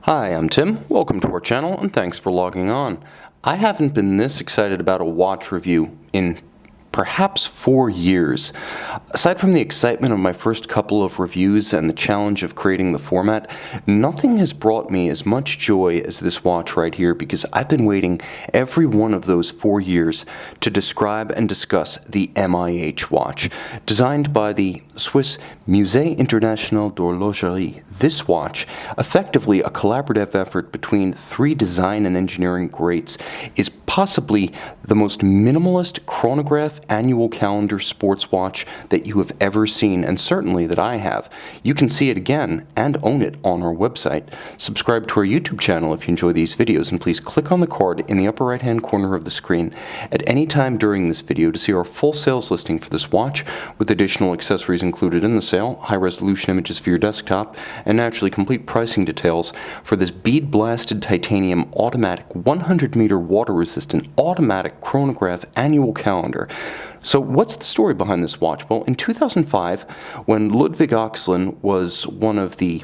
Hi, I'm Tim. Welcome to our channel and thanks for logging on. I haven't been this excited about a watch review in perhaps 4 years. Aside from the excitement of my first couple of reviews and the challenge of creating the format, nothing has brought me as much joy as this watch right here, because I've been waiting every one of those 4 years to describe and discuss the MIH watch. Designed by the Swiss Musée International d'Horlogerie, this watch, effectively a collaborative effort between 3 design and engineering greats, is possibly the most minimalist chronograph annual calendar sports watch that you have ever seen, and certainly that I have. You can see it again and own it on our website. Subscribe to our YouTube channel if you enjoy these videos, and please click on the card in the upper right hand corner of the screen at any time during this video to see our full sales listing for this watch, with additional accessories included in the sale, high resolution images for your desktop, and naturally complete pricing details for this bead blasted titanium automatic 100-meter water resistant automatic chronograph annual calendar. So what's the story behind this watch? Well, in 2005, when Ludwig Axelin was one of the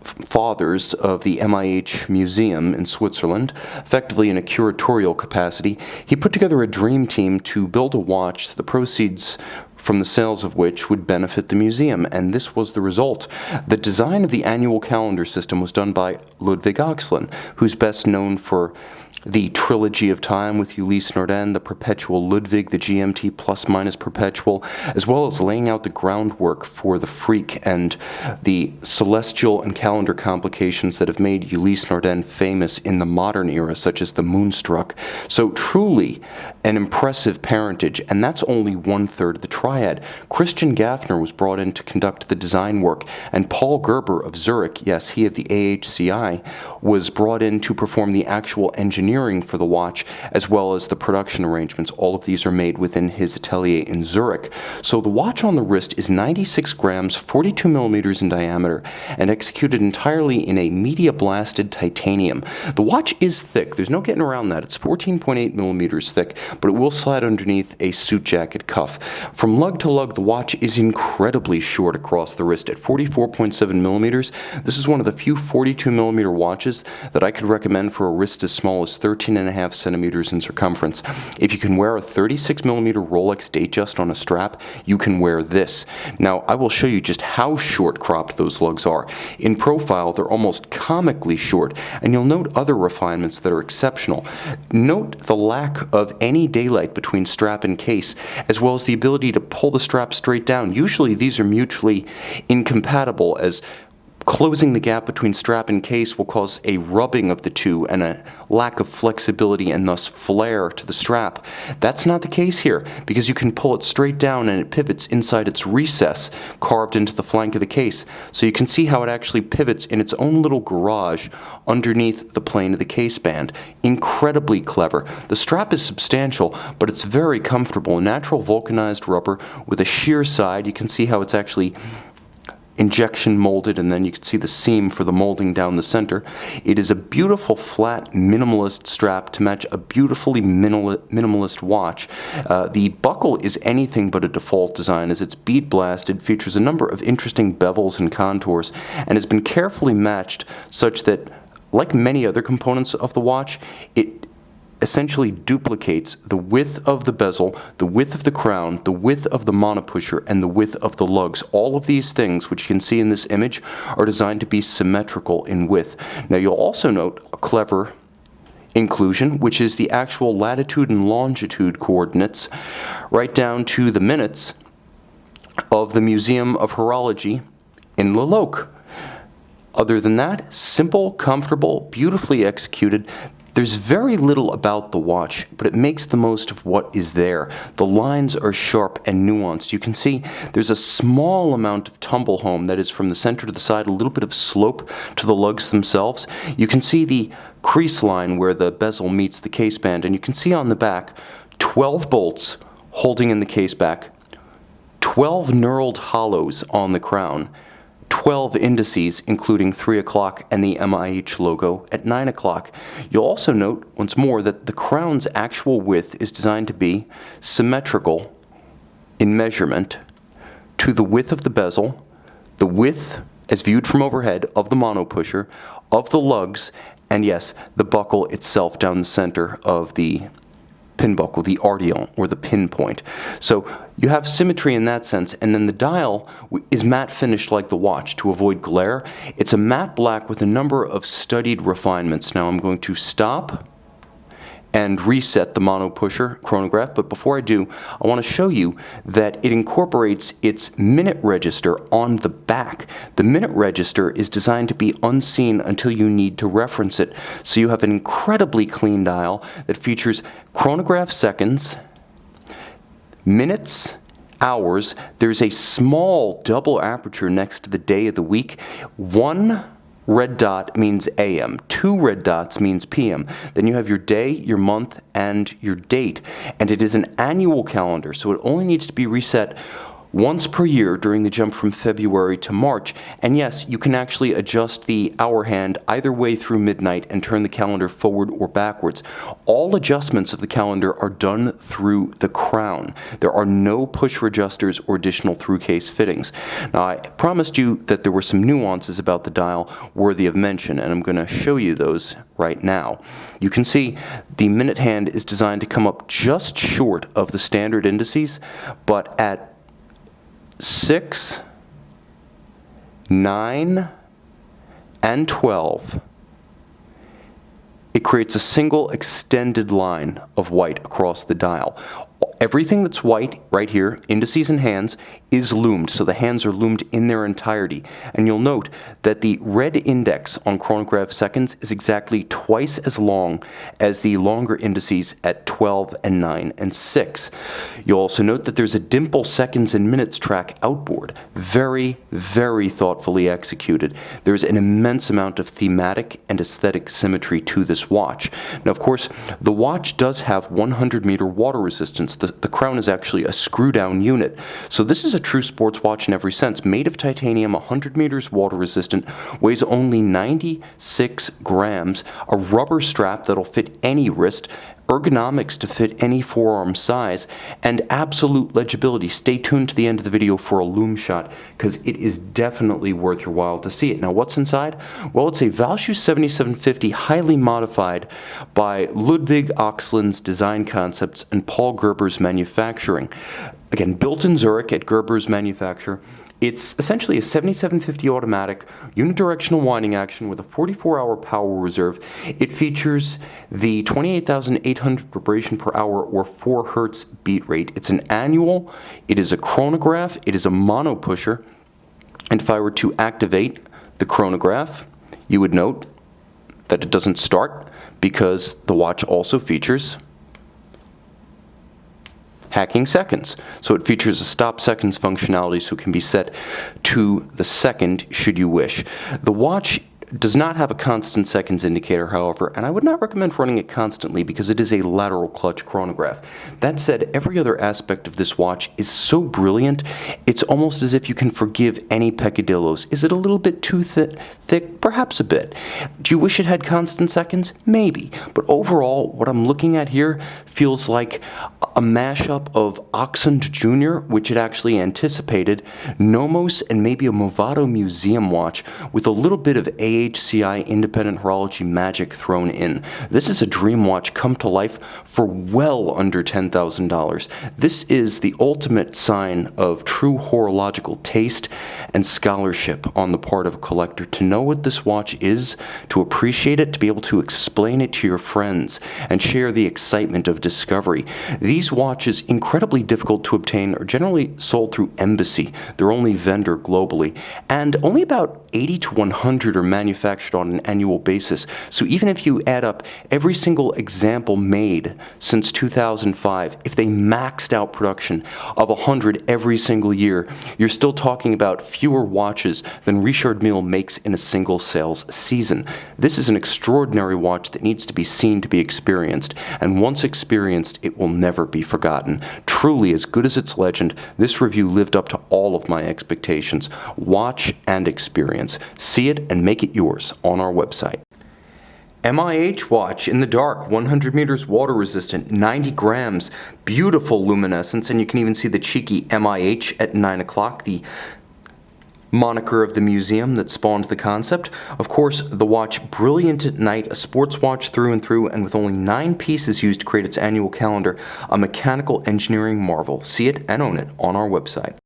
fathers of the MIH Museum in Switzerland, effectively in a curatorial capacity, he put together a dream team to build a watch, the proceeds from the sales of which would benefit the museum, and this was the result. The design of the annual calendar system was done by Ludwig Axelin, who's best known for the Trilogy of Time with Ulysse Nardin, the Perpetual Ludwig, the GMT plus-minus Perpetual, as well as laying out the groundwork for the Freak and the celestial and calendar complications that have made Ulysse Nardin famous in the modern era, such as the Moonstruck. So truly an impressive parentage, and that's only 1/3 of the triad. Christian Gaffner was brought in to conduct the design work, and Paul Gerber of Zurich, yes, he of the AHCI, was brought in to perform the actual engineering for the watch, as well as the production arrangements. All of these are made within his atelier in Zurich. So the watch on the wrist is 96 grams, 42 millimeters in diameter, and executed entirely in a media blasted titanium. The watch is thick. There's no getting around that. It's 14.8 millimeters thick, but it will slide underneath a suit jacket cuff. From lug to lug, the watch is incredibly short across the wrist at 44.7 millimeters. This is one of the few 42 millimeter watches that I could recommend for a wrist as small as 13.5 centimeters in circumference. If you can wear a 36 millimeter Rolex Datejust on a strap, you can wear this. Now, I will show you just how short cropped those lugs are. In profile, they're almost comically short, and you'll note other refinements that are exceptional. Note the lack of any daylight between strap and case, as well as the ability to pull the strap straight down. Usually these are mutually incompatible, as closing the gap between strap and case will cause a rubbing of the two and a lack of flexibility and thus flare to the strap. That's not the case here, because you can pull it straight down and it pivots inside its recess carved into the flank of the case. So you can see how it actually pivots in its own little garage underneath the plane of the case band. Incredibly clever. The strap is substantial, but it's very comfortable. Natural vulcanized rubber with a sheer side. You can see how it's actually injection molded, and then you can see the seam for the molding down the center. It is a beautiful flat minimalist strap to match a beautifully minimalist watch. The buckle is anything but a default design, as it's bead blasted, features a number of interesting bevels and contours, and has been carefully matched such that, like many other components of the watch, it essentially duplicates the width of the bezel, the width of the crown, the width of the monopusher, and the width of the lugs. All of these things, which you can see in this image, are designed to be symmetrical in width. Now, you'll also note a clever inclusion, which is the actual latitude and longitude coordinates, right down to the minutes of the Museum of Horology in Le Locle. Other than that, simple, comfortable, beautifully executed. There's very little about the watch, but it makes the most of what is there. The lines are sharp and nuanced. You can see there's a small amount of tumble home, that is from the center to the side, a little bit of slope to the lugs themselves. You can see the crease line where the bezel meets the case band, and you can see on the back 12 bolts holding in the case back, 12 knurled hollows on the crown, 12 indices, including 3 o'clock and the MIH logo at 9 o'clock. You'll also note, once more, that the crown's actual width is designed to be symmetrical in measurement to the width of the bezel, the width, as viewed from overhead, of the monopusher, of the lugs, and yes, the buckle itself down the center of the pin buckle, the ardion, or the pin point. So you have symmetry in that sense, and then the dial is matte finished like the watch to avoid glare. It's a matte black with a number of studied refinements. Now I'm going to stop and reset the mono pusher chronograph, but before I do, I want to show you that it incorporates its minute register on the back. The minute register is designed to be unseen until you need to reference it. So you have an incredibly clean dial that features chronograph seconds, minutes, hours. There's a small double aperture next to the day of the week. One red dot means AM, two red dots means PM. Then you have your day, your month, and your date. And it is an annual calendar, so it only needs to be reset once per year during the jump from February to March. And yes, you can actually adjust the hour hand either way through midnight and turn the calendar forward or backwards. All adjustments of the calendar are done through the crown. There are no push adjusters or additional through case fittings. Now, I promised you that there were some nuances about the dial worthy of mention, and I'm going to show you those right now. You can see the minute hand is designed to come up just short of the standard indices, but at 6, 9, and 12, it creates a single extended line of white across the dial. Everything that's white right here, indices and hands, is loomed, so the hands are loomed in their entirety. And you'll note that the red index on chronograph seconds is exactly twice as long as the longer indices at 12 and 9 and 6. You'll also note that there's a dimple seconds and minutes track outboard. Very, very thoughtfully executed. There's an immense amount of thematic and aesthetic symmetry to this watch. Now, of course, the watch does have 100-meter water resistance. The crown is actually a screw-down unit. So this is a true sports watch in every sense. Made of titanium, 100 meters water resistant, weighs only 96 grams, a rubber strap that'll fit any wrist, ergonomics to fit any forearm size, and absolute legibility. Stay tuned to the end of the video for a loom shot, because it is definitely worth your while to see it. Now, what's inside? Well, it's a Valshoes 7750 highly modified by Ludwig Oxland's design concepts and Paul Gerber's manufacturing. Again, built in Zurich at Gerber's manufacture. It's essentially a 7750 automatic unidirectional winding action with a 44-hour power reserve. It features the 28,800 vibration per hour or 4 hertz beat rate. It's an annual, it is a chronograph, it is a mono pusher. And if I were to activate the chronograph, you would note that it doesn't start because the watch also features hacking seconds. So it features a stop seconds functionality, so it can be set to the second should you wish. The watch does not have a constant seconds indicator, however, and I would not recommend running it constantly because it is a lateral clutch chronograph. That said, every other aspect of this watch is so brilliant, it's almost as if you can forgive any peccadillos. Is it a little bit too thick? Perhaps a bit. Do you wish it had constant seconds? Maybe. But overall, what I'm looking at here feels like a mashup of Oxend Jr., which it actually anticipated, Nomos, and maybe a Movado museum watch with a little bit of AHCI independent horology magic thrown in. This is a dream watch come to life for well under $10,000. This is the ultimate sign of true horological taste and scholarship on the part of a collector. To know what this watch is, to appreciate it, to be able to explain it to your friends, and share the excitement of discovery. These watches, incredibly difficult to obtain, are generally sold through Embassy, their only vendor globally, and only about 80 to 100 are manufactured on an annual basis. So even if you add up every single example made since 2005, if they maxed out production of 100 every single year, you're still talking about fewer watches than Richard Mille makes in a single sales season. This is an extraordinary watch that needs to be seen to be experienced, and once experienced, it will never be forgotten. Truly, as good as its legend, this review lived up to all of my expectations. Watch and experience. See it and make it yours on our website. MIH watch in the dark, 100 meters water resistant, 90 grams, beautiful luminescence, and you can even see the cheeky MIH at 9 o'clock, the moniker of the museum that spawned the concept. Of course, the watch brilliant at night, a sports watch through and through, and with only 9 pieces used to create its annual calendar, a mechanical engineering marvel. See it and own it on our website.